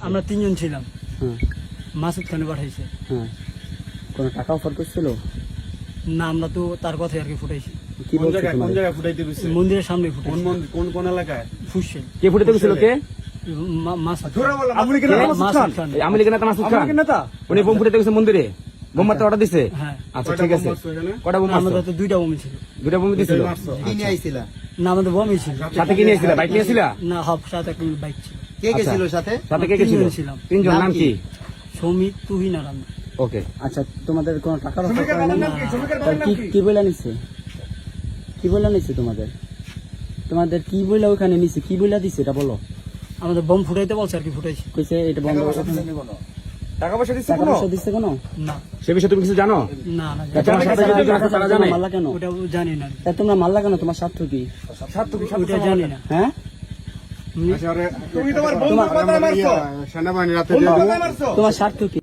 আমরা 3 জন ছিলাম। হ্যাঁ মাসুদ খানে পাঠাইছে। হ্যাঁ, কোনো টাকা অফার করছিল? না, আমরা তো তার কথাই আর কি ফুটাইছি। কি বলছে কোন তোমাদের? জায়গায় ফুটাইতে গেছে? মন্দিরের সামনে কোন ফুটাইছি। মন্দির, কোন এলাকায়? ফুসছে কে ফুটাতে গেছিল? কে? মাসুদ আপনি কি মাসুদ খান। এই আওয়ামী লীগের নেতা মাসুদ খান? নেতা? উনি বোম ফুটাতে গেছে মন্দিরে, বোম মারতে অর্ডার দিছে? হ্যাঁ, আচ্ছা ঠিক আছে, কটা বোম মারছো? আমাদের তো 2টা বোম ছিল। 2টা বোম দিছিল? না, আমাদের বোমই ছিল। সাথে কি নিয়েছিল? বাইক নিয়েছিল? না, হাফ সাথে একটা বাইক ছিল। কে গেছিল সাথে? সাথে কে গেছিল? 3 জন ছিলাম। 3 জন, নাম কি? সমিত, তুহিন আর আমি। ওকে। আচ্ছা, তোমাদের কোনো টাকার অফার শ্রমিকের করে বাবার না? নাম কি? শ্রমিকের বাবার নাম কি? কি বইলা নিছে? কি বইলা নিছে তোমাদের? তোমাদের কি বইলা ওখানে নিছে? কি বইলা দিছে এটা বলো। আমাদের বোম ফুটাইতে বলছে আর কি, ফুটাইছি। কইছে এটা বন্ধ করে। টাকা পয়সা দিচ্ছে টাকা কোনো? পয়সা দিছে কোনো? না সে বিষয়ে তুমি কিছু জানো? না না, তোমার সাথে যদি রাখো তারা জানে? মারলা কেন? ওটা জানি না। তা তোমরা মারলা কেন? তোমার স্বার্থ কি? ওটা জানি না। হ্যাঁ, তুমি তোমার বন্ধুর কথা মারছো? সেনাবাহিনী রাতে বন্ধুর কথা মারছো? তোমার স্বার্থ কি?